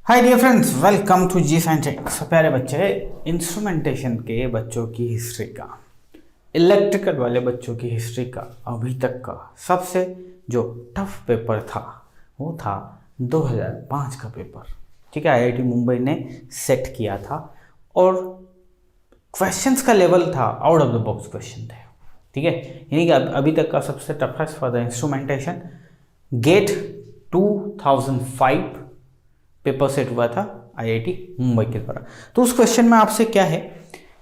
Hi dear friends, welcome to G science. प्यारे बच्चे, instrumentation के बच्चों की हिस्ट्री का, इलेक्ट्रिकल वाले बच्चों की हिस्ट्री का अभी तक का सबसे जो टफ पेपर था वो था 2005 का पेपर। ठीक है, आईआईटी मुंबई ने सेट किया था और क्वेश्चंस का लेवल था out of the box question थे। ठीक है, यानी कि अभी तक का सबसे toughest for the instrumentation GATE 2005 paper set हुआ था आईआईटी मुंबई के द्वारा। तो उस क्वेश्चन में आपसे क्या है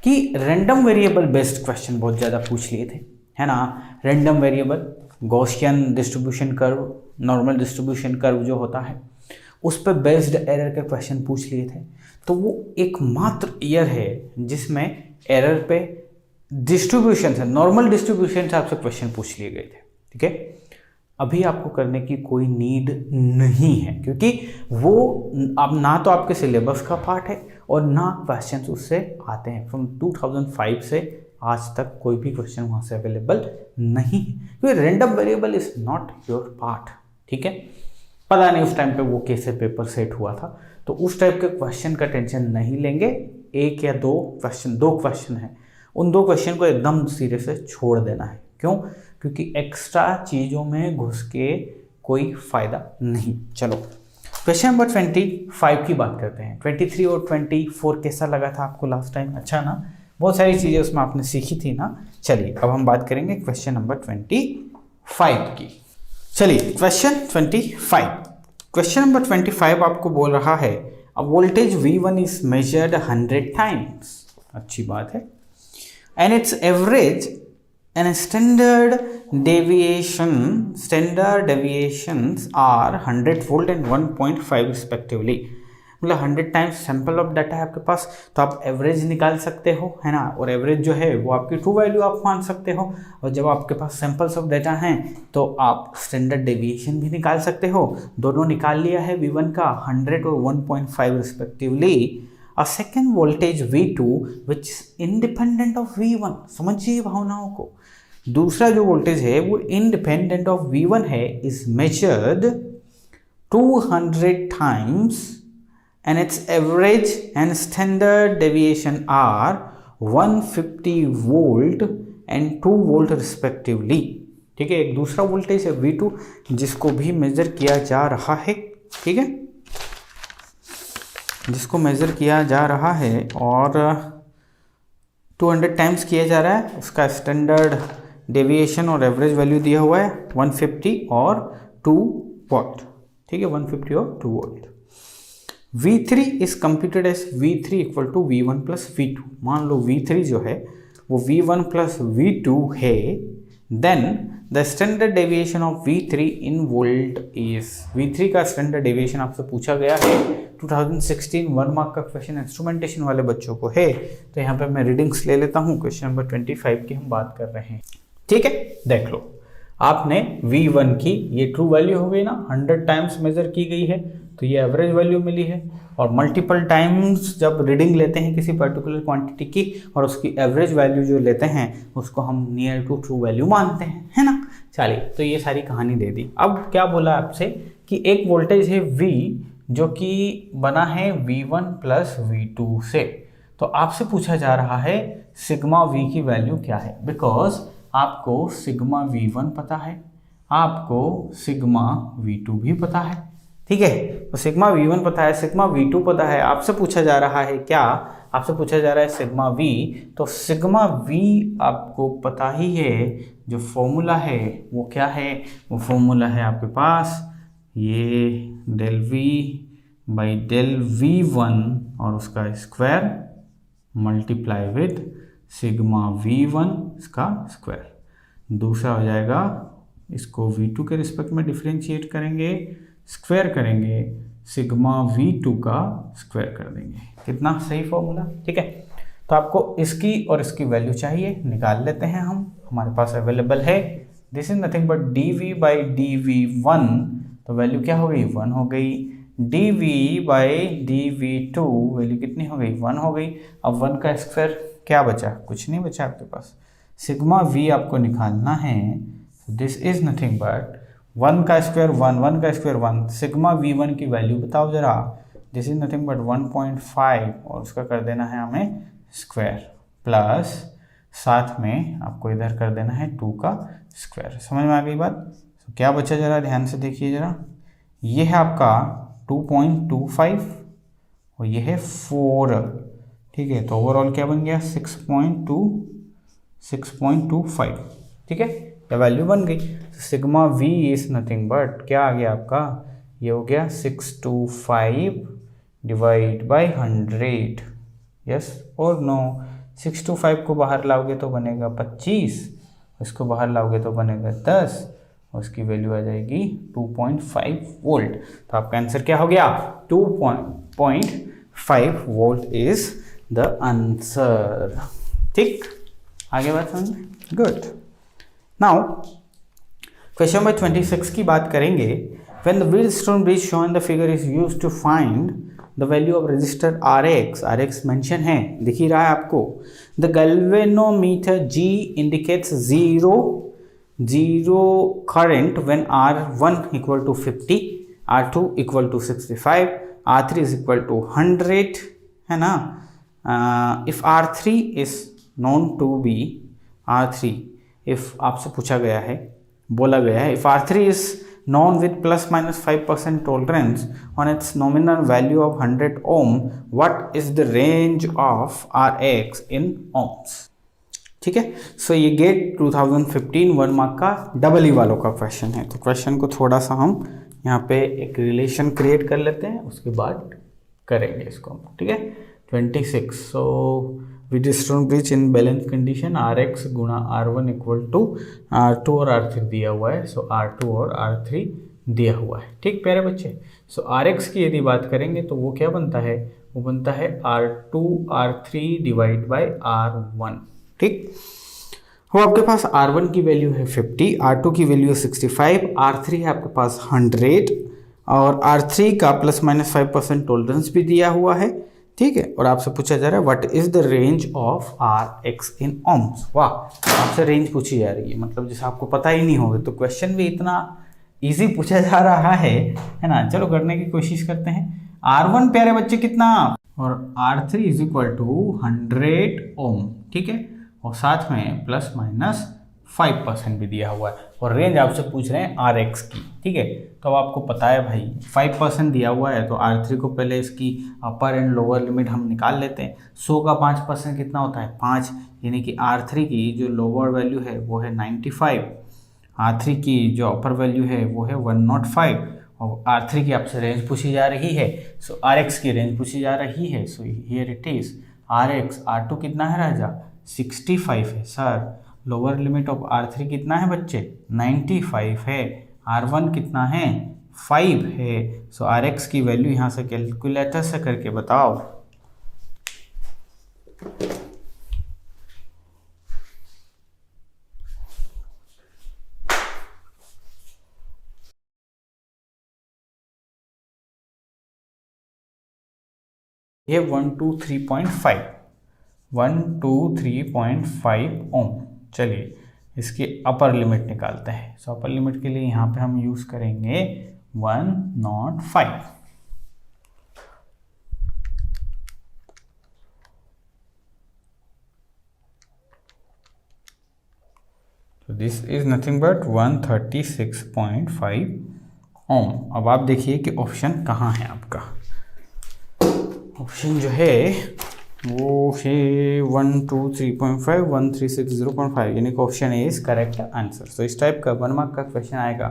कि रैंडम वेरिएबल बेस्ड क्वेश्चन बहुत ज़्यादा पूछ लिए थे, है ना। Random variable, Gaussian distribution curve, normal distribution curve जो होता है उस पर बेस्ड एरर के क्वेश्चन पूछ लिए थे। तो वो एकमात्र ईयर है जिसमें एरर पे डिस्ट्रीब्यूशन से, नॉर्मल डिस्ट्रीब्यूशन से आपसे क्वेश्चन पूछ लिए गए थे। ठीक है, अभी आपको करने की कोई नीड नहीं है क्योंकि वो अब ना तो आपके सिलेबस का पार्ट है और ना क्वेश्चंस उससे आते हैं। फ्रॉम 2005 से आज तक कोई भी क्वेश्चन वहाँ से अवेलेबल नहीं है क्योंकि random variable is not your part. ठीक है, पता नहीं उस टाइम पे वो कैसे पेपर सेट हुआ था, तो उस टाइप के क्वेश्चन का टेंशन नहीं लेंगे। एक या दो क्वेश्चन है, उन दो क्वेश्चन को एकदम सिरे से छोड़ देना है। क्यों? क्योंकि एक्स्ट्रा चीज़ों में घुस के कोई फ़ायदा नहीं। चलो क्वेश्चन नंबर 25 की बात करते हैं। 23 और 24 कैसा लगा था आपको लास्ट टाइम? अच्छा ना, बहुत सारी चीज़ें उसमें आपने सीखी थी ना। चलिए अब हम बात करेंगे क्वेश्चन नंबर 25 की। चलिए क्वेश्चन 25, क्वेश्चन नंबर 25 आपको बोल रहा है a voltage V1 is measured 100 times. अच्छी बात है। And its average and standard deviations are 100 volt and 1.5 respectively। मतलब 100 टाइम्स सैंपल ऑफ डाटा है आपके पास, तो आप एवरेज निकाल सकते हो, है ना। और एवरेज जो है वो आपकी ट्रू वैल्यू आप मान सकते हो। और जब आपके पास सैंपल्स ऑफ डाटा हैं तो आप स्टैंडर्ड डेविएशन भी निकाल सकते हो। दोनों निकाल लिया है V1 का 100 और 1.5 respectively. A second voltage V2 which is independent of V1। समझिए भावनाओं को, दूसरा जो वोल्टेज है वो इंडिपेंडेंट ऑफ V1 है, is measured 200 times and its average and standard deviation are 150 volt and 2 volt respectively. ठीक है, एक दूसरा वोल्टेज है V2 जिसको भी मेजर किया जा रहा है। ठीक है, जिसको मेज़र किया जा रहा है और 200 टाइम्स किया जा रहा है। उसका स्टैंडर्ड डेविएशन और एवरेज वैल्यू दिया हुआ है 150 और 2 वोल्ट। ठीक है, 150 और 2 volt. V3 is computed as V3 equal to V1 plus V2। मान लो V3 जो है वो V1 प्लस V2 है, then the standard deviation of V3 in volt is. V3 का स्टैंडर्ड डेविएशन आपसे पूछा गया है 2016 1 मार्क का क्वेश्चन इंस्ट्रूमेंटेशन वाले बच्चों को है। तो यहाँ पे मैं रीडिंग्स ले लेता हूँ। क्वेश्चन नंबर 25 की हम बात कर रहे हैं। ठीक है, देख लो, आपने V1 की ये ट्रू वैल्यू हो गई ना, 100 टाइम्स मेजर की गई है तो ये एवरेज वैल्यू मिली है। और मल्टीपल टाइम्स जब रीडिंग लेते हैं किसी पर्टिकुलर क्वांटिटी की और उसकी एवरेज वैल्यू जो लेते हैं उसको हम नियर टू ट्रू वैल्यू मानते हैं, है ना। चलिए, तो ये सारी कहानी दे दी। अब क्या बोला आपसे कि एक वोल्टेज है V जो कि बना है V1 प्लस V2 से। तो आपसे पूछा जा रहा है सिग्मा V की वैल्यू क्या है। बिकॉज आपको सिग्मा V1 पता है, आपको सिग्मा V2 भी पता है। ठीक है, तो सिग्मा V1 पता है, सिग्मा V2 पता है। आपसे पूछा जा रहा है क्या? आपसे पूछा जा रहा है सिग्मा V। तो सिग्मा V आपको पता ही है, जो फॉर्मूला है वो क्या है? वो फॉर्मूला है आपके पास ये del V by del V1 और उसका square multiply with sigma V1 इसका स्क्वायर। दूसरा हो जाएगा, इसको V2 के रिस्पेक्ट में डिफरेंशिएट करेंगे, स्क्वायर करेंगे, सिग्मा V2 का स्क्वायर कर देंगे। कितना सही फॉर्मूला। ठीक है, तो आपको इसकी और इसकी वैल्यू चाहिए, निकाल लेते हैं हम। हमारे पास अवेलेबल है, this is nothing but dV by dV1। तो वैल्यू क्या हो गई? 1 हो गई। dV बाई dV2 वैल्यू कितनी हो गई? 1 हो गई। अब 1 का स्क्वायर क्या बचा? कुछ नहीं बचा आपके पास। सिग्मा V आपको निकालना है, दिस इज नथिंग बट 1 का स्क्वायर 1, 1 का स्क्वायर 1। सिग्मा V1 की वैल्यू बताओ जरा। दिस इज नथिंग बट 1.5 और उसका कर देना है हमें स्क्वायर, प्लस साथ में आपको इधर कर देना है 2 का स्क्वायर। समझ में आ गई बात? तो क्या बचा, जरा ध्यान से देखिए जरा, ये है आपका 2.25 और ये है 4, ठीक है। तो ओवरऑल क्या बन गया 6.25, ठीक है, ये वैल्यू बन गई। Sigma we is nothing but क्या आ गया आपका, ये हो गया 625 डिवाइड बाई 100, यस और नो। 625 को बाहर लाओगे तो बनेगा 25, इसको बाहर लाओगे तो बनेगा 10, और उसकी वैल्यू आ जाएगी 2.5 वोल्ट। तो आपका आंसर क्या हो गया, 2.5 वोल्ट इज द आंसर। ठीक, आगे बात समझ में, गुड। नाउ क्वेश्चन नंबर 26 की बात करेंगे। When the Wheatstone bridge shown the figure is used to find the value of resistor RX mention है, दिख ही रहा है आपको। The galvanometer G indicates zero current when R1 equal to 50, R2 equal to 65, R3 is equal to 100, है ना। if R3 is known to be R3, if आपसे पूछा गया है, बोला गया है, if R3 is known with plus minus 5% tolerance on its nominal value of 100 ohm, what is the range of Rx in ohms? ठीक है, सो ये गेट 2015 1 मार्क का डबल ई वालों का क्वेश्चन है। तो क्वेश्चन को थोड़ा सा हम यहाँ पे एक रिलेशन क्रिएट कर लेते हैं, उसके बाद करेंगे इसको हम, ठीक है। 26, so Wheatstone bridge in balance condition RX गुणा R1 इक्वल टू R2 और R3 दिया हुआ है, सो R2 और R3 दिया हुआ है, ठीक प्यारे बच्चे। सो RX की यदि बात करेंगे तो वो क्या बनता है, वो बनता है R2 R3 divide by R1, ठीक। वो आपके पास R1 की वैल्यू है 50, R2 की वैल्यू है 65, R3 है आपके पास 100 और R3 का प्लस माइनस 5% टॉलरेंस भी दिया हुआ है, ठीक है। और आपसे पूछा जा रहा है what is the range of Rx in ohms। वाह, आपसे रेंज पूछी जा रही है, मतलब जैसे आपको पता ही नहीं होगा, तो क्वेश्चन भी इतना इजी पूछा जा रहा है ना। चलो करने की कोशिश करते हैं। R1 प्यारे बच्चे कितना, और R3 इज इक्वल टू 100 ओम, ठीक है, और साथ में प्लस माइनस 5% भी दिया हुआ है, और रेंज आपसे पूछ रहे हैं RX की, ठीक है। तो अब आपको पता है भाई 5% दिया हुआ है, तो R3 को पहले इसकी अपर एंड लोअर लिमिट हम निकाल लेते हैं। 100 का 5% कितना होता है 5, यानी कि R3 की जो लोअर वैल्यू है वो है 95, R3 की जो अपर वैल्यू है वो है 105, और R3 की आपसे रेंज पूछी जा रही है, सो RX की रेंज पूछी जा रही है। So here it is RX, R2 कितना है राजा 65 है sir, lower limit of R3 कितना है बच्चे 95 है, R1 कितना है 5 है। सो RX की वैल्यू यहाँ से कैलकुलेटर से करके बताओ। ये 123.5 ओम। चलिए इसकी अपर लिमिट निकालते हैं। सो अपर लिमिट के लिए यहाँ पे हम यूज करेंगे 105। तो दिस इज नथिंग बट 136.5 ओम। अब आप देखिए कि ऑप्शन कहाँ है आपका। ऑप्शन जो है वो है 123.5 136.0.5, यानी कि option A is correct answer. तो इस टाइप का 1 मार्क का क्वेश्चन आएगा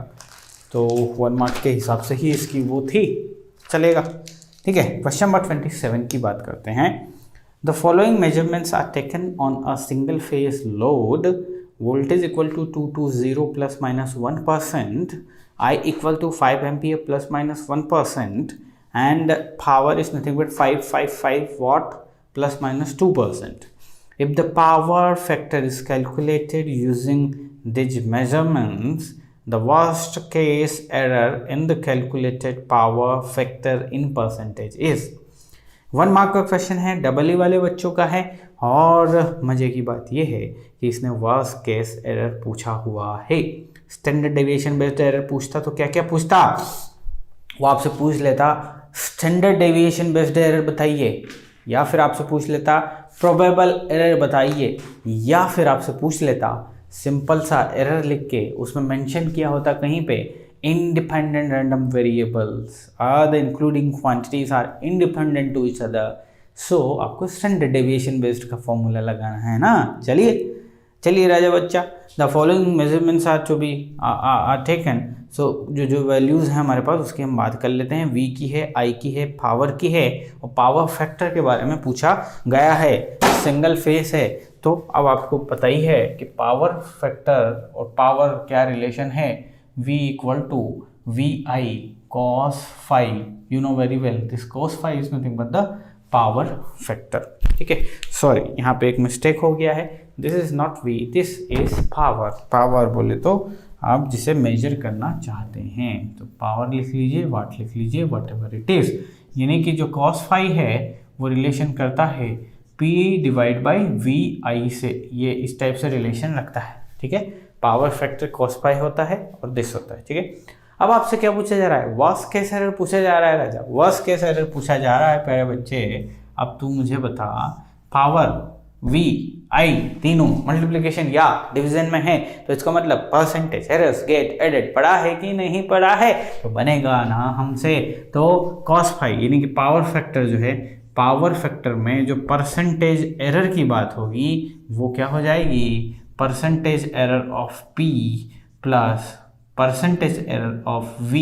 तो 1 मार्क के हिसाब से ही इसकी वो थी, चलेगा, ठीक है। क्वेश्चन नंबर 27 की बात करते हैं। The following measurements are taken on a single phase load, voltage equal to 220 plus minus 1%, I equal to 5 ampere plus minus 1%, and power is nothing but 555 watt plus minus 2%. If the power factor is calculated using these measurements, the worst case error in the calculated power factor in percentage is। 1 mark का question है, double E वाले बच्चों का है, और मजे की बात यह है कि इसने वर्स्ट केस एरर पूछा हुआ है। स्टैंडर्ड डेविएशन बेस्ड एरर पूछता तो क्या क्या पूछता, वो आपसे पूछ लेता स्टैंडर्ड डेविएशन बेस्ड एरर बताइए, या फिर आपसे पूछ लेता प्रोबेबल एरर बताइए, या फिर आपसे पूछ लेता सिंपल सा एरर लिख के उसमें मेंशन किया होता कहीं पे independent random variables are the including quantities are independent to each other. So आपको स्टैंडर्ड डेविएशन बेस्ड का फॉर्मूला लगाना है ना। चलिए राजा बच्चा, the following measurements are to be are taken. So जो वैल्यूज़ हैं हमारे पास उसकी हम बात कर लेते हैं। v की है, i की है, पावर की है, और पावर फैक्टर के बारे में पूछा गया है, सिंगल फेस है। तो अब आपको पता ही है कि पावर फैक्टर और पावर क्या रिलेशन है, v equal to vi cos phi, you know very well this cos phi is nothing but the power factor. ठीक है, सॉरी यहाँ पे एक मिस्टेक हो गया है, this is not v, this is power. Power बोले तो आप जिसे मेजर करना चाहते हैं, तो पावर लिख लीजिए, वाट लिख लीजिए, वट एवर इट इज। यानी कि जो cos phi है वो रिलेशन करता है p डिवाइड बाई vi से, ये इस टाइप से रिलेशन रखता है। ठीक है, पावर फैक्टर cos phi होता है और दिस होता है। ठीक है, अब आपसे क्या पूछा जा रहा है, वर्स्ट केस एरर पूछा जा रहा है राजा, वर्स्ट केस एरर पूछा जा रहा है प्यारे बच्चे। अब तू मुझे बता, पावर v i तीनों मल्टीप्लिकेशन या डिवीजन में है, तो इसका मतलब परसेंटेज एरर्स गेट एडेड पढ़ा है कि नहीं पढ़ा है, तो बनेगा ना हमसे। तो cos phi यानी कि पावर फैक्टर जो है, पावर फैक्टर में जो परसेंटेज एरर की बात होगी वो क्या हो जाएगी, percentage error of p plus percentage error of v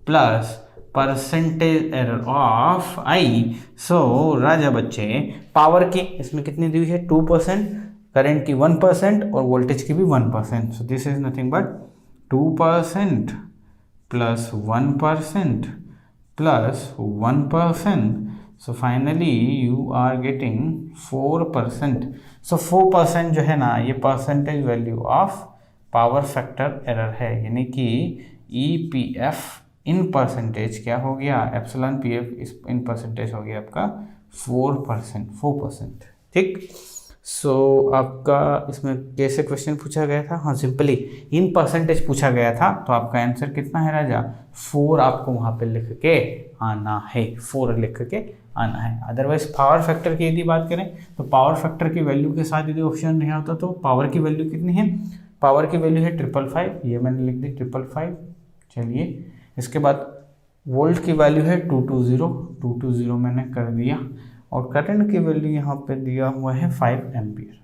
plus percentage error of i। सो राजा बच्चे, पावर की इसमें कितनी दी हुई है 2%, करंट की 1% और वोल्टेज की भी 1%। So this is nothing but 2% plus 1% plus 1%। So finally you are getting 4%। So 4% जो है ना, ये percentage value of power factor error है, यानी कि EPF इन परसेंटेज क्या हो गया, एप्सिलॉन PF इस इन परसेंटेज हो गया आपका 4%। ठीक, सो आपका इसमें कैसे क्वेश्चन पूछा गया था, हाँ सिंपली इन परसेंटेज पूछा गया था, तो आपका आंसर कितना है राजा, 4 आपको वहाँ पे लिख के आना है, 4 लिख के आना है। अदरवाइज पावर फैक्टर की यदि बात करें तो पावर फैक्टर की वैल्यू के साथ यदि ऑप्शन नहीं होता तो पावर की वैल्यू कितनी है, पावर की वैल्यू है 555, ये मैंने लिख दी 555। चलिए, इसके बाद वोल्ट की वैल्यू है 220 मैंने कर दिया, और करंट की वैल्यू यहाँ पे दिया हुआ है 5 एम्पियर।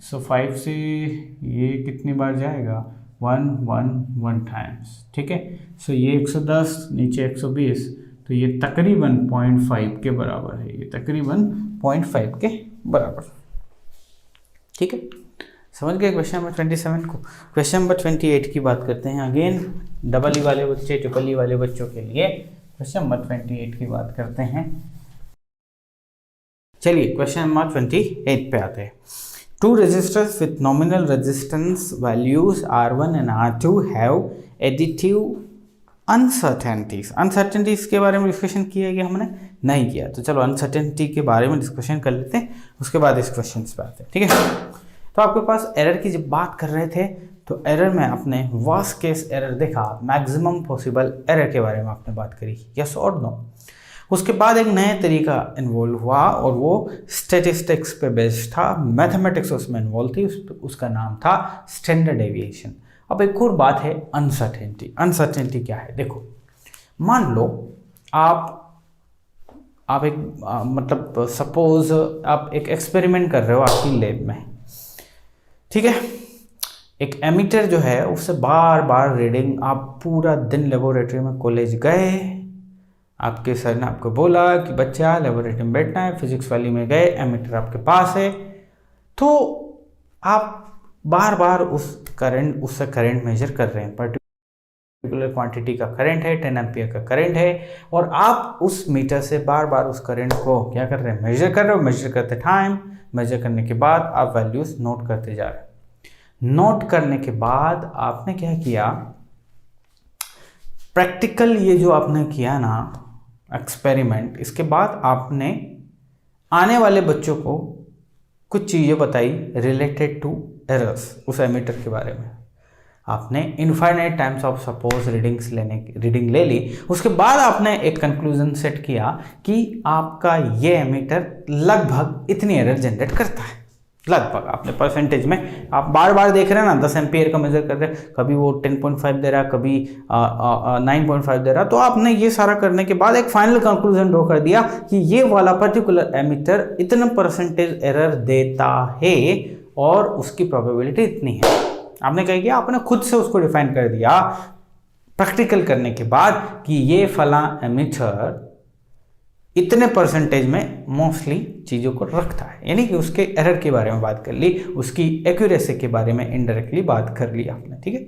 सो 5 से ये कितनी बार जाएगा, 1 टाइम्स। ठीक है, सो ये 110 नीचे 120, तो ये तकरीबन 0.5 के बराबर है, ये तकरीबन 0.5 के बराबर। ठीक है, समझ गए क्वेश्चन नंबर 27 को। क्वेश्चन नंबर 28 की बात करते हैं, अगेन डबल ई वाले बच्चे, ट्रिपल ई वाले बच्चों के लिए क्वेश्चन नंबर 28 की बात करते हैं। चलिए क्वेश्चन नंबर 28 पे आते हैं। Two resistors with nominal resistance values R1 and R2 have additive uncertainties के बारे में डिस्कशन किया गया, हमने नहीं किया, तो चलो अनसर्टेनिटी के बारे में डिस्कशन कर लेते हैं, उसके बाद इस क्वेश्चन पे आते हैं। ठीक है, तो आपके पास एरर की जब बात कर रहे थे तो एरर में आपने वर्स्ट केस एरर देखा, मैक्सिमम पॉसिबल एरर के बारे में आपने बात करी, यस और नो। उसके बाद एक नया तरीका इन्वॉल्व हुआ और वो स्टैटिस्टिक्स पे बेस्ड था, मैथमेटिक्स उसमें इन्वॉल्व थी, उसका नाम था स्टैंडर्ड डेविएशन। अब एक और बात है अनसर्टेनिटी। अनसर्टेनिटी क्या है, देखो मान लो आप एक मतलब सपोज आप एक एक्सपेरिमेंट कर रहे हो आपकी लैब में, ठीक है, एक एमीटर जो है उससे बार बार रीडिंग, आप पूरा दिन लेबोरेटरी में कॉलेज गए, आपके सर ने आपको बोला कि बच्चा लेबोरेटरी में बैठना है, फिजिक्स वाली में गए, एमीटर आपके पास है, तो आप बार बार उससे करंट मेजर कर रहे हैं, पर्टिकुलर क्वांटिटी का करंट है, 10 एम्पियर का करंट है, और आप उस मीटर से बार बार उस करंट को क्या कर रहे हैं, मेजर कर रहे हो। मेजर करते टाइम, मेजर करने के बाद आप वैल्यूज नोट करते जा रहे हैं। नोट करने के बाद आपने क्या किया, प्रैक्टिकल ये जो आपने किया ना एक्सपेरिमेंट, इसके बाद आपने आने वाले बच्चों को कुछ चीज़ें बताई रिलेटेड टू एरर्स उस एमीटर के बारे में। आपने infinite times of suppose reading ले ली, उसके बाद आपने एक कंक्लूजन सेट किया कि आपका ये एमीटर लगभग इतनी एरर जनरेट करता है। लगभग आपने परसेंटेज में आप बार बार देख रहे हैं ना, 10 एम्पियर का मेजर कर रहे हैं, कभी वो 10.5 दे रहा, कभी 9.5 दे रहा, तो आपने ये सारा करने के बाद एक फाइनल कंक्लूजन ड्रॉ कर दिया कि ये वाला पर्टिकुलर एमीटर इतना परसेंटेज एरर देता है और उसकी प्रोबेबिलिटी इतनी है। आपने क्या किया, आपने खुद से उसको डिफाइन कर दिया प्रैक्टिकल करने के बाद कि ये फला एमीटर इतने परसेंटेज में मोस्टली चीज़ों को रखता है, यानी कि उसके एरर के बारे में बात कर ली, उसकी एक्यूरेसी के बारे में इनडायरेक्टली बात कर ली आपने। ठीक है,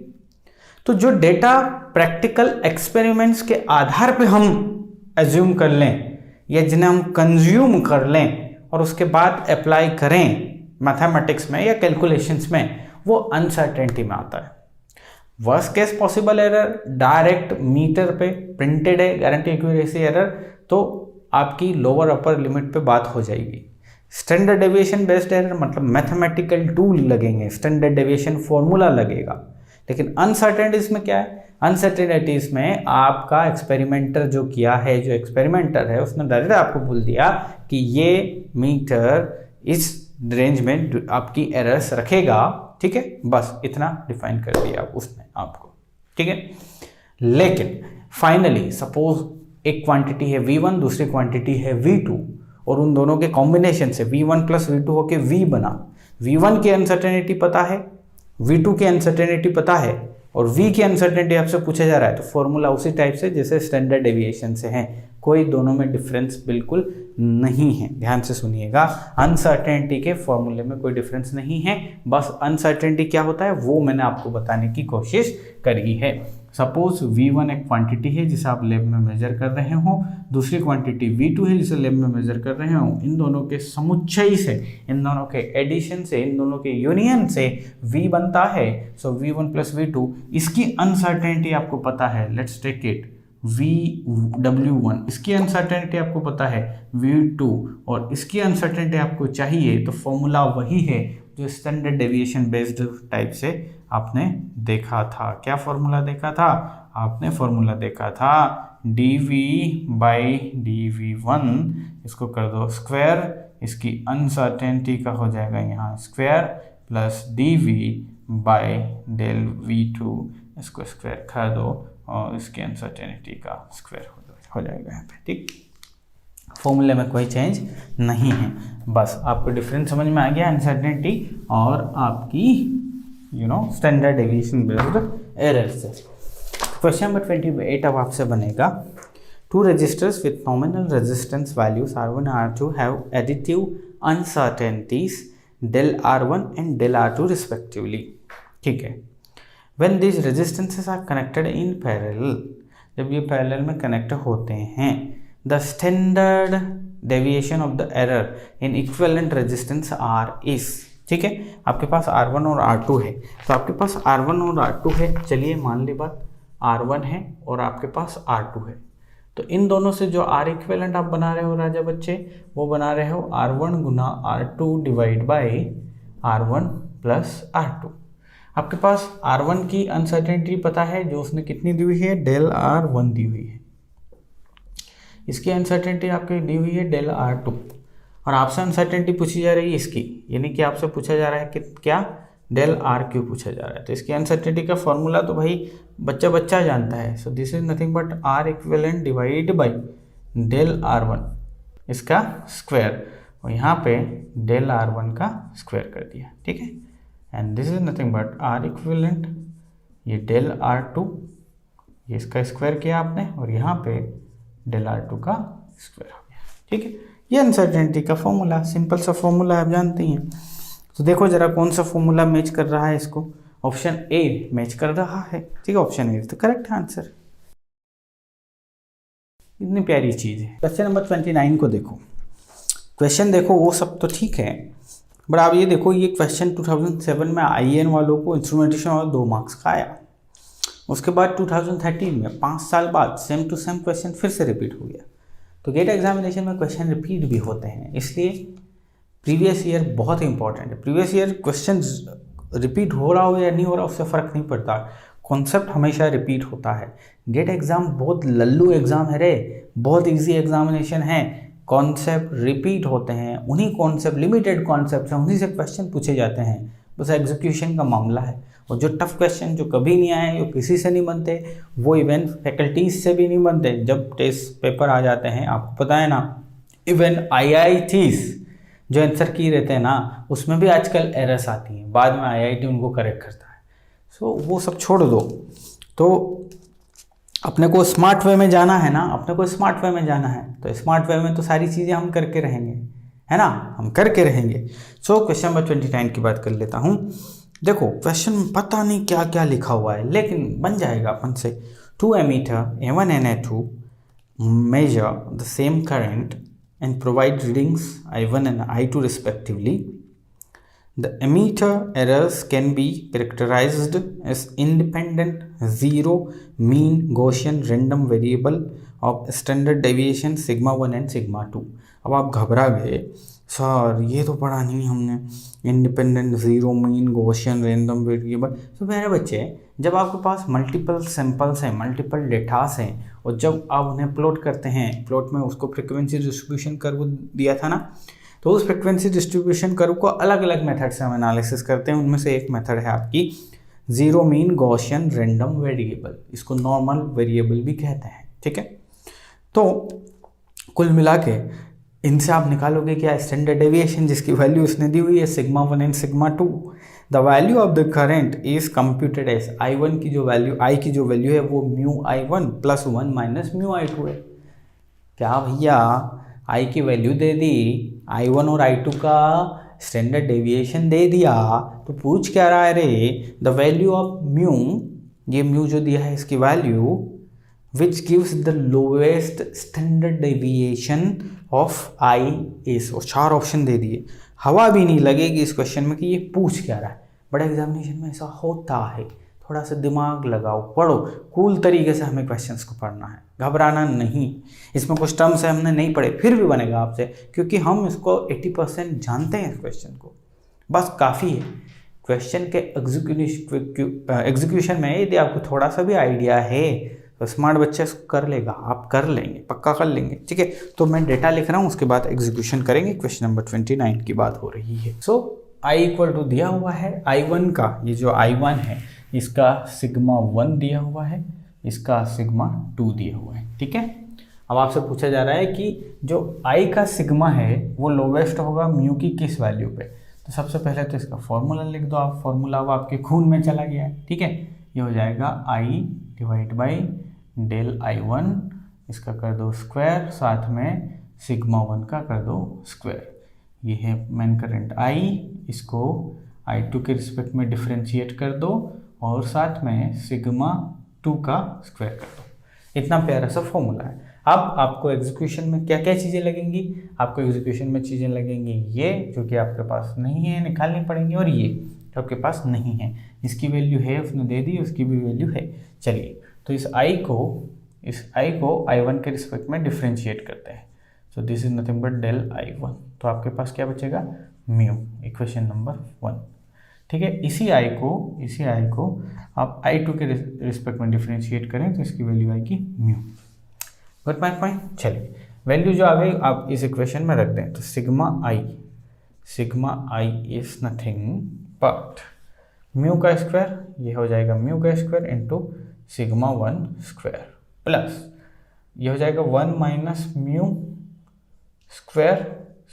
तो जो डेटा प्रैक्टिकल एक्सपेरिमेंट्स के आधार पे हम एज्यूम कर लें या जिन्हें हम कंज्यूम कर लें और उसके बाद अप्लाई करें मैथमेटिक्स में या कैलकुलेशंस में, वो अनसर्टेनिटी में आता है। Worst case possible error direct meter पे प्रिंटेड है गारंटी एक्यूरेसी एरर, तो आपकी लोअर अपर लिमिट पे बात हो जाएगी। स्टैंडर्ड डेविएशन बेस्ड एरर मतलब मैथमेटिकल टूल लगेंगे, स्टैंडर्ड डेविएशन फॉर्मूला लगेगा। लेकिन अनसर्टेनिटीज में क्या है, अनसर्टेनिटीज में आपका एक्सपेरिमेंटर जो किया है, जो एक्सपेरिमेंटर है उसने डायरेक्ट आपको बोल दिया कि ये मीटर इस रेंज में आपकी एरर्स रखेगा। ठीक है, बस इतना डिफाइन कर दिया उसने आपको। ठीक है, लेकिन फाइनली सपोज एक क्वांटिटी है V1, दूसरी क्वांटिटी है V2 और उन दोनों के कॉम्बिनेशन से V1 प्लस V2 होके V बना। V1 की अनसर्टेनिटी पता है, V2 की अनसर्टेनिटी पता है और V की अनसर्टेनिटी आपसे पूछा जा रहा है, तो फॉर्मूला उसी टाइप से जैसे स्टैंडर्ड डेविएशन से है, कोई दोनों में डिफरेंस बिल्कुल नहीं है। ध्यान से सुनिएगा, अनसर्टेनिटी के फॉर्मूले में कोई डिफरेंस नहीं है, बस अनसर्टेनिटी क्या होता है वो मैंने आपको बताने की कोशिश करी है। सपोज V1 एक क्वांटिटी है जिसे आप लैब में मेजर कर रहे हो, दूसरी क्वांटिटी V2 है जिसे लैब में मेजर कर रहे हो। इन दोनों के समुच्चय से, इन दोनों के एडिशन से, इन दोनों के यूनियन से V बनता है। सो V1 प्लस V2, इसकी अनसर्टेनिटी आपको पता है, लेट्स टेक इट VW1, इसकी अनसर्टेनिटी आपको पता है V2 और इसकी अनसर्टेनिटी आपको चाहिए, तो फॉर्मूला वही है जो स्टैंडर्ड डेविएशन बेस्ड टाइप से आपने देखा था। क्या फॉर्मूला देखा था आपने? फॉर्मूला देखा था dV/dV1, इसको कर दो स्क्वायर, इसकी अनसर्टेनिटी का हो जाएगा यहाँ स्क्वायर प्लस dV/del V2, इसको स्क्वायर कर दो और इसकी अनसर्टेनिटी का स्क्वायर हो जाएगा यहाँ पे। ठीक, फॉर्मूले में कोई चेंज नहीं है, बस आपको डिफरेंस समझ में आ गया अनसर्टेनिटी और आपकी स्टैंडर्ड डेविएशन बेस्ड एरर से। क्वेश्चन नंबर 28 अब आपसे बनेगा, two resistors with nominal resistance values R1 R2 have additive uncertainties del R1 and del R2 respectively। ठीक है, when these resistances are connected in parallel, जब ये पैरेलल में connect होते हैं, the standard deviation of the error in equivalent resistance R is, ठीक है, आपके पास R1 और R2 है, तो आपके पास R1 और R2 है, चलिए मान ली बात R1 है और आपके पास R2 है, तो इन दोनों से जो R इक्विवेलेंट आप बना रहे हो राजा बच्चे, वो बना रहे हो R1 Guna R2 divide by R1 plus R2। आपके पास R1 की अनसर्टेनिटी पता है, जो उसने कितनी दी हुई है, del R1 दी हुई है, इसकी अनसर्टेनिटी आपकी दी हुई है del R2 और आपसे अनसर्टेनिटी पूछी जा रही है इसकी, यानी कि आपसे पूछा जा रहा है कि क्या del RQ पूछा जा रहा है। तो इसकी अनसर्टेनिटी का फॉर्मूला तो भाई बच्चा जानता है, सो this is nothing but R equivalent divide by del R1 इसका स्क्वायर और यहाँ पे del R1 का स्क्वायर कर दिया। ठीक है, and this is nothing but R equivalent, ये del R2 ये इसका स्क्वायर किया आपने और यहाँ पे del R2 का स्क्वायर हो गया। ठीक है, ये अनसर्टेनिटी का फॉर्मूला, सिंपल सा फॉर्मूला आप जानते हैं। तो देखो जरा कौन सा फॉर्मूला मैच कर रहा है इसको, ऑप्शन ए मैच कर रहा है। ठीक है, ऑप्शन ए तो करेक्ट आंसर। इतनी प्यारी चीज़ है। क्वेश्चन नंबर 29 को देखो, क्वेश्चन देखो वो सब तो ठीक है, बट आप ये देखो ये क्वेश्चन 2007 में IN वालों को इंस्ट्रूमेंटेशन और 2 मार्क्स का आया, उसके बाद 2013 में 5 साल बाद सेम टू सेम क्वेश्चन फिर से रिपीट हो गया। तो गेट एग्जामिनेशन में क्वेश्चन रिपीट भी होते हैं, इसलिए प्रीवियस ईयर बहुत इंपॉर्टेंट है। प्रीवियस ईयर क्वेश्चन रिपीट हो रहा हो या नहीं हो रहा उससे फ़र्क नहीं पड़ता, कॉन्सेप्ट हमेशा रिपीट होता है। गेट एग्ज़ाम बहुत लल्लू एग्ज़ाम है रे, बहुत इजी एग्जामिनेशन है, कॉन्सेप्ट रिपीट होते हैं, उन्हीं कॉन्सेप्ट, लिमिटेड कॉन्सेप्ट हैं, उन्हीं से क्वेश्चन पूछे जाते हैं, बस एग्जीक्यूशन का मामला है। और जो टफ क्वेश्चन जो कभी नहीं आए, जो किसी से नहीं बनते, वो इवन फैकल्टीज से भी नहीं बनते, जब टेस्ट पेपर आ जाते हैं, आपको पता है ना, इवन IITs जो आंसर की रहते हैं ना, उसमें भी आजकल एरर्स आती हैं, बाद में IIT उनको करेक्ट करता है। सो वो सब छोड़ दो, तो अपने को स्मार्ट वे में जाना है ना, अपने को स्मार्ट वे में जाना है, तो स्मार्ट वे में तो सारी चीज़ें हम करके रहेंगे, है ना, हम करके रहेंगे। सो क्वेश्चन नंबर 29 की बात कर लेता हूँ। देखो क्वेश्चन में पता नहीं क्या क्या लिखा हुआ है, लेकिन बन जाएगा अपन से। 2 ammeter A1 and A2 measure the same current and provide readings I1 and I2 respectively. The emitter errors can be characterized as independent, zero, mean, Gaussian, random variable of standard deviation sigma 1 and sigma 2. अब आप घबरा गए, sir ये तो पढ़ा नहीं हमने, independent, zero, mean, Gaussian, random variable. तो मेरे बच्चे, जब आपके पास मल्टीपल सैंपल्स हैं, मल्टीपल डेटास हैं, और जब आप उन्हें प्लॉट करते हैं, प्लॉट में उसको फ्रिक्वेंसी डिस्ट्रीब्यूशन कर्व दिया था ना, तो उस फ्रिक्वेंसी डिस्ट्रीब्यूशन कर्व को अलग अलग मेथड से हम एनालिसिस करते हैं। उनमें से एक मेथड है आपकी zero, mean, Gaussian, random variable, इसको नॉर्मल वेरिएबल भी कहते हैं, ठीक है। तो कुल मिला के इनसे आप निकालोगे क्या, स्टैंडर्ड डेविएशन जिसकी वैल्यू इसने दी हुई है sigma 1 and sigma 2। The value of the current is computed as I1 की जो वैल्यू, I की जो वैल्यू है वो mu I1 plus 1 minus mu I2 है। क्या भैया, I की वैल्यू दे दी, I1 और I2 का स्टैंडर्ड डेविएशन दे दिया, तो पूछ क्या रहा है रे, द वैल्यू ऑफ म्यू, ये म्यू जो दिया है इसकी value, which gives the lowest standard deviation of I is, और 4 ऑप्शन दे दिए। हवा भी नहीं लगेगी इस क्वेश्चन में कि ये पूछ क्या रहा है। बड़े एग्जामिनेशन में ऐसा होता है, थोड़ा सा दिमाग लगाओ, पढ़ो, कूल तरीके से हमें क्वेश्चंस को पढ़ना है, घबराना नहीं। इसमें कुछ टर्म्स है हमने नहीं पढ़े, फिर भी बनेगा आपसे, क्योंकि हम इसको 80% जानते हैं इस क्वेश्चन को, बस काफ़ी है। क्वेश्चन के एग्जीक्यूशन में यदि आपको थोड़ा सा भी आइडिया है तो स्मार्ट बच्चे इसको कर लेगा, आप कर लेंगे, पक्का कर लेंगे, ठीक है। तो मैं डेटा लिख रहा हूँ, उसके बाद एग्जीक्यूशन करेंगे। क्वेश्चन नंबर 29 की बात हो रही है। सो I इक्वल टू दिया हुआ है I1 का, ये जो I1 है इसका सिग्मा 1 दिया हुआ है, इसका सिग्मा 2 दिया हुआ है, ठीक है। अब आपसे पूछा जा रहा है कि जो I का सिग्मा है वो लोवेस्ट होगा म्यू की किस वैल्यू पे। तो सबसे पहले तो इसका फॉर्मूला लिख दो आप, फॉर्मूला अब आपके खून में चला गया है, ठीक है। ये हो जाएगा I divide by del I1, इसका कर दो स्क्वायर, साथ में सिग्मा 1 का कर दो स्क्वायर। ये है मेन करंट I, इसको I2 के रिस्पेक्ट में डिफरेंशिएट कर दो और साथ में सिग्मा 2 का स्क्वायर कर दो। इतना प्यारा सा फॉर्मूला है। अब आपको एग्जीक्यूशन में क्या क्या चीज़ें लगेंगी, आपको एग्जीक्यूशन में चीज़ें लगेंगी ये जो कि आपके पास नहीं है, निकालनी पड़ेंगी, और ये जो आपके पास नहीं है, इसकी वैल्यू है उसने दे दी, उसकी भी वैल्यू है। चलिए, तो इस I को I1 के रिस्पेक्ट में डिफरेंशिएट करते हैं। So this is nothing but del I1। तो आपके पास क्या बचेगा, म्यू, इक्वेशन नंबर 1, ठीक है। इसी I को आप I2 के रिस्पेक्ट में डिफरेंशिएट करें तो इसकी वैल्यू आएगी म्यू। Good my point. चलिए, वैल्यू जो आ गई आप इस इक्वेशन में रख दें, तो sigma I is nothing but mu का स्क्वायर, ये हो जाएगा म्यू का square into sigma 1 square, plus ये हो जाएगा 1 माइनस म्यू स्क्वायर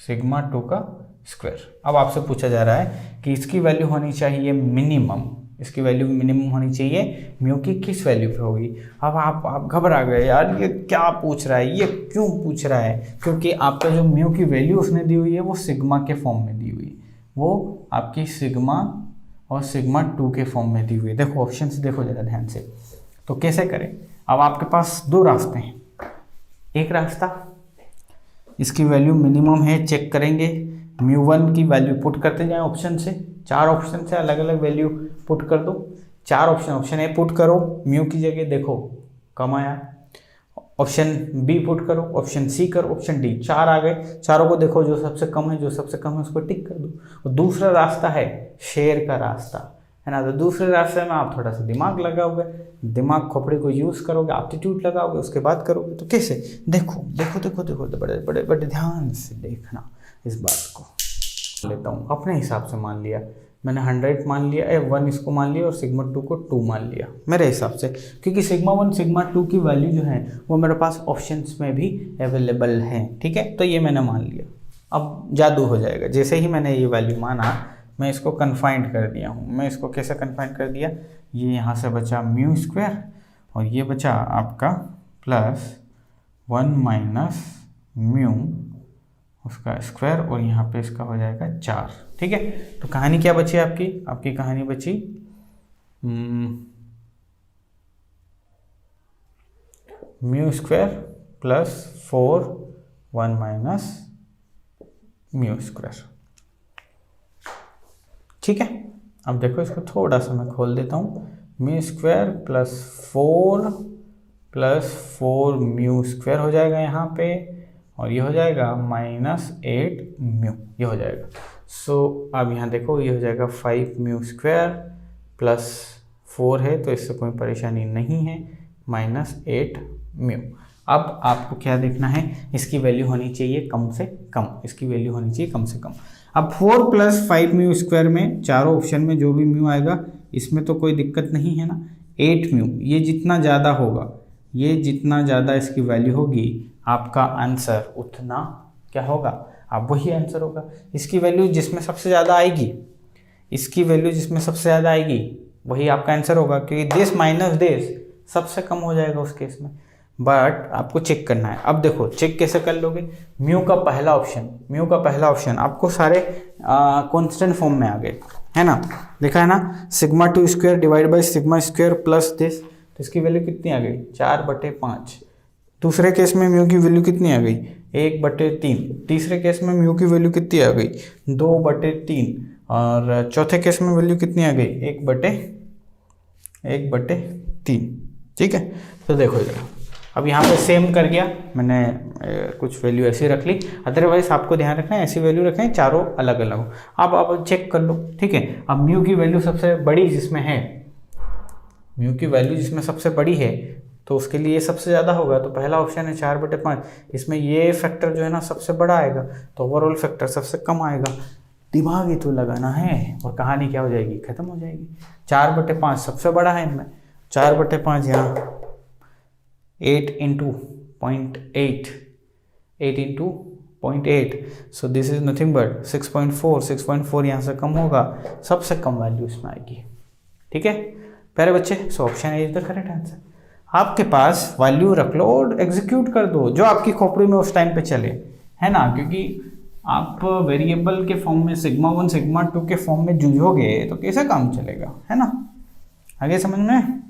सिग्मा 2 का स्क्वायर। अब आपसे पूछा जा रहा है कि इसकी वैल्यू होनी चाहिए मिनिमम, इसकी वैल्यू मिनिमम होनी चाहिए म्यू की किस वैल्यू पे होगी। अब आप घबरा गए, यार ये क्या पूछ रहा है, ये क्यों पूछ रहा है, क्योंकि आपका जो म्यू की वैल्यू उसने दी हुई है वो सिग्मा के फॉर्म में दी हुई है, वो आपकी सिग्मा और सिग्मा 2 के फॉर्म में दी हुई है। देखो ऑप्शन से देखो ज़रा ध्यान से, तो कैसे करें। अब आपके पास दो रास्ते हैं, एक रास्ता इसकी वैल्यू मिनिमम है, चेक करेंगे, μ1 की वैल्यू पुट करते जाएं ऑप्शन से, 4 ऑप्शन से अलग अलग वैल्यू पुट कर दो। 4 ऑप्शन ए पुट करो, म्यू की जगह देखो कम आया, ऑप्शन बी पुट करो, ऑप्शन सी करो, ऑप्शन डी, 4 आ गए, चारों को देखो जो सबसे कम है उसको टिक कर दो। और दूसरा रास्ता है शेर का रास्ता, है ना। तो दूसरे रास्ते में आप थोड़ा सा दिमाग लगाओगे, दिमाग खोपड़ी को यूज़ करोगे, एप्टीट्यूड लगाओगे, उसके बाद करोगे। तो कैसे, देखो देखो देखो देखो, बड़े बड़े बड़े ध्यान से देखना इस बात को। लेता हूँ अपने हिसाब से, मान लिया मैंने 100 मान लिया, 1 इसको मान लिया और सिग्मा 2 को 2 मान लिया मेरे हिसाब से, क्योंकि सिग्मा 1 सिग्मा 2 की वैल्यू जो है वो मेरे पास ऑप्शंस में भी अवेलेबल है, ठीक है। तो ये मैंने मान लिया, अब जादू हो जाएगा। जैसे ही मैंने ये वैल्यू माना, मैं इसको कन्फाइंड कर दिया हूँ। मैं इसको कैसे कन्फाइंड कर दिया, ये यहाँ से बचा म्यू स्क्वायर और ये बचा आपका +1 माइनस म्यू उसका स्क्वायर, और यहाँ पे इसका हो जाएगा 4, ठीक है। तो कहानी क्या बची आपकी, आपकी कहानी बची mu square +4 1 minus mu square, ठीक है। अब देखो इसको थोड़ा सा मैं खोल देता हूँ, म्यू स्क्वायर +4 म्यू स्क्वायर हो जाएगा यहाँ पे, और ये हो जाएगा -8 म्यू, ये हो जाएगा। सो अब यहाँ देखो ये हो जाएगा 5 म्यू स्क्वायर +4 है, तो इससे कोई परेशानी नहीं है, -8 म्यू। अब आपको क्या देखना है, इसकी वैल्यू होनी चाहिए कम से कम, इसकी वैल्यू होनी चाहिए कम से कम। अब 4 + 5 म्यू स्क्वायर में चारों ऑप्शन में जो भी म्यू आएगा इसमें तो कोई दिक्कत नहीं है ना। 8 म्यू, ये जितना ज़्यादा होगा, ये जितना ज़्यादा इसकी वैल्यू होगी, आपका आंसर उतना क्या होगा, अब वही आंसर होगा। इसकी वैल्यू जिसमें सबसे ज़्यादा आएगी, इसकी वैल्यू जिसमें सबसे ज़्यादा आएगी वही आपका आंसर होगा, क्योंकि दिस माइनस दिस सबसे कम हो जाएगा उस केस में। बट आपको चेक करना है। अब देखो चेक कैसे कर लोगे, म्यू का पहला ऑप्शन आपको सारे कांस्टेंट फॉर्म में आ गए, है ना, देखा है ना, sigma 2 square divide by sigma square plus this, तो इसकी वैल्यू कितनी आ गई, 4/5। दूसरे केस में म्यू की वैल्यू कितनी आ गई, 1/3। तीसरे केस में म्यू की वैल्यू कितनी आ गई, 2/3। और चौथे केस में वैल्यू कितनी आ गई, 1/3, ठीक है। तो देखो इधर, अब यहाँ पे सेम कर गया मैंने, कुछ वैल्यू ऐसी रख ली, अदरवाइज आपको ध्यान रखना है ऐसी वैल्यू रखें चारों अलग अलग हो। अब आप चेक कर लो, ठीक है। अब म्यू की वैल्यू सबसे बड़ी जिसमें है, म्यू की वैल्यू जिसमें सबसे बड़ी है, तो उसके लिए सबसे ज़्यादा होगा, तो पहला ऑप्शन है 4/5, इसमें ये फैक्टर जो है ना सबसे बड़ा आएगा, तो ओवरऑल फैक्टर सबसे कम आएगा। दिमाग ही तो लगाना है और कहानी क्या हो जाएगी, खत्म हो जाएगी। 4/5 सबसे बड़ा है इनमें, 4/5 यहाँ 8 × 0.8, 8 × 0.8, सो दिस इज नथिंग बट 6.4 यहाँ से कम होगा, सबसे कम वैल्यू इसमें आएगी, ठीक है प्यारे बच्चे। So option is the correct answer. आपके पास वैल्यू रख लो और एग्जीक्यूट कर दो जो आपकी खोपड़ी में उस टाइम पे चले, है ना, क्योंकि आप वेरिएबल के फॉर्म में सिग्मा 1 सिग्मा 2 के फॉर्म में जूझोगे तो कैसे काम चलेगा, है ना। आगे समझ में